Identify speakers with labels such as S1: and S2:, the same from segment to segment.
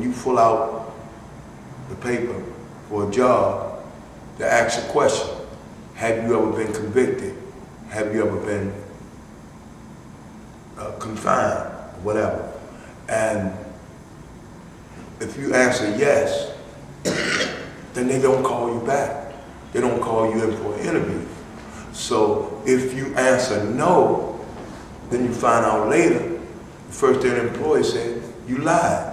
S1: when you fill out the paper for a job, they ask a question. Have you ever been convicted? Have you ever been confined, whatever? And if you answer yes, then they don't call you back. They don't call you in for an interview. So if you answer no, then you find out later, the first day the employer said, you lied.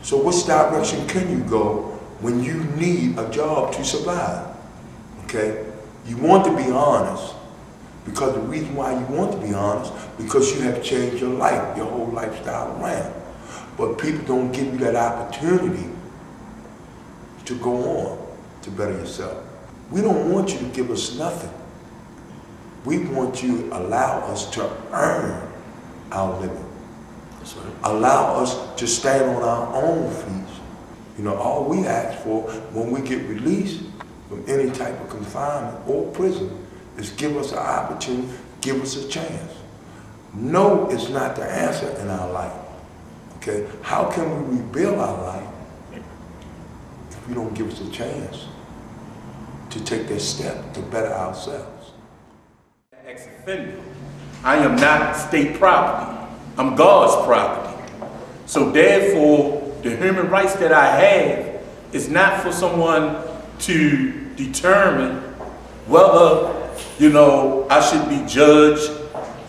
S1: So which direction can you go when you need a job to survive? Okay? You want to be honest, because the reason why you want to be honest, because you have changed your life, your whole lifestyle around. But people don't give you that opportunity to go on, to better yourself. We don't want you to give us nothing. We want you to allow us to earn our living. That's right. Allow us to stand on our own feet. You know, all we ask for when we get released from any type of confinement or prison is give us an opportunity, give us a chance. No is not the answer in our life. Okay? How can we rebuild our life if you don't give us a chance to take that step to better ourselves?
S2: Ex-offender. I am not state property. I'm God's property. So therefore, the human rights that I have is not for someone to determine whether, you know, I should be judged,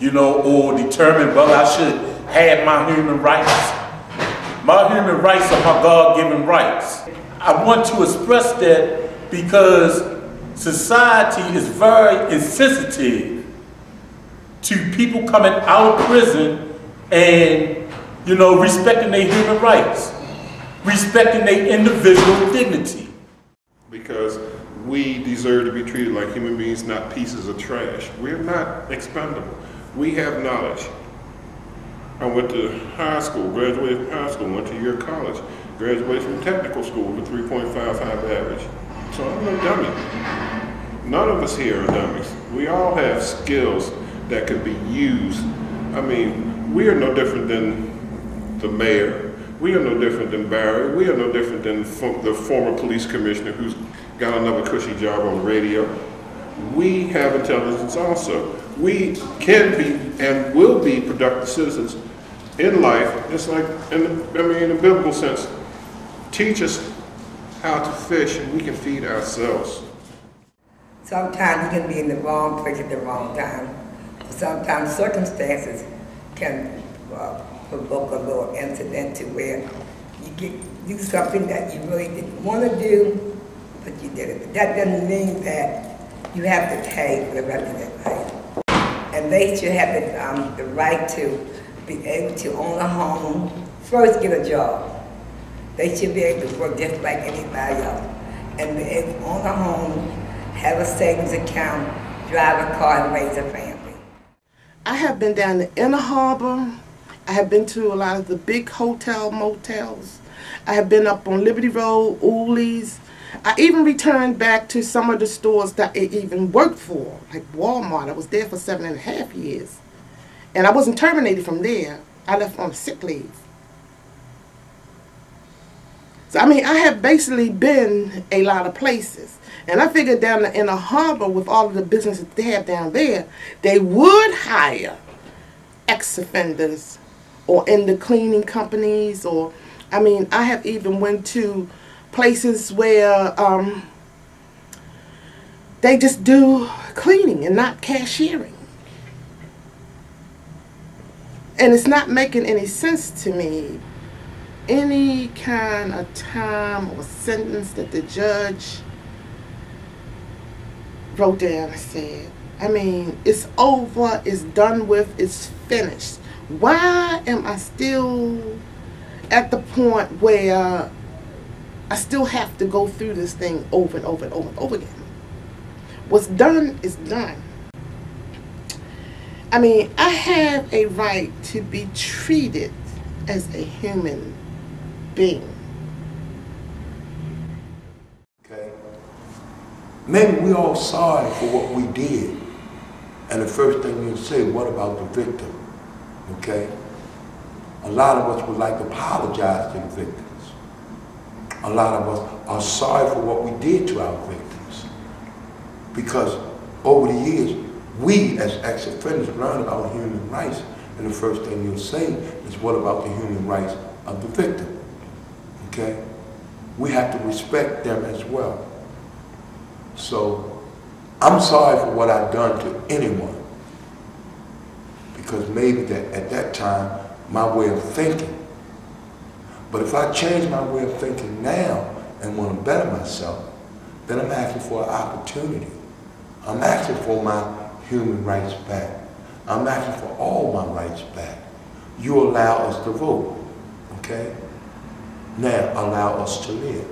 S2: you know, or determine whether I should have my human rights. My human rights are my God-given rights. I want to express that because society is very insensitive to people coming out of prison and, you know, respecting their human rights, respecting their individual dignity.
S3: Because we deserve to be treated like human beings, not pieces of trash. We're not expendable. We have knowledge. I went to high school, graduated from high school, went to year college, graduated from technical school with a 3.55 average. So I'm no dummy. None of us here are dummies. We all have skills that could be used. I mean, we are no different than the mayor. We are no different than Barry. We are no different than the former police commissioner who's got another cushy job on the radio. We have intelligence also. We can be and will be productive citizens in life, just like, in the biblical sense. Teach us how to fish and we can feed ourselves.
S4: Sometimes you can be in the wrong place at the wrong time. Sometimes circumstances can provoke a little incident to where you do something that you really didn't want to do, but you did it. But that doesn't mean that you have to pay for the rest of your life. And they should have the right to be able to own a home, first get a job. They should be able to work just like anybody else. And be able to own a home, have a savings account, drive a car, and raise a family.
S5: I have been down the Inner Harbor. I have been to a lot of the big motels. I have been up on Liberty Road, Ooley's. I even returned back to some of the stores that I even worked for, like Walmart. I was there for 7.5 years. And I wasn't terminated from there. I left on sick leave. So, I mean, I have basically been a lot of places. And I figured down the Inner Harbor, with all of the businesses they have down there, they would hire ex-offenders or in the cleaning companies. Or, I mean, I have even went to places where they just do cleaning and not cashiering. And it's not making any sense to me. Any kind of time or sentence that the judge wrote down and said, I mean, it's over, it's done with, it's finished. Why am I still at the point where I still have to go through this thing over and over and over and over again? What's done is done. I mean, I have a right to be treated as a human being.
S1: Okay? Maybe we all sorry for what we did. And the first thing you say, what about the victim? Okay? A lot of us would like to apologize to the victims. a lot of us are sorry for what we did to our victims. Because over the years, we as ex-offenders learn about human rights, and the first thing you'll say is, what about the human rights of the victim? Okay? We have to respect them as well. So, I'm sorry for what I've done to anyone, because maybe that at that time, my way of thinking. But if I change my way of thinking now and want to better myself, then I'm asking for an opportunity. I'm asking for my human rights back. I'm asking for all my rights back. You allow us to vote, okay? Now allow us to live.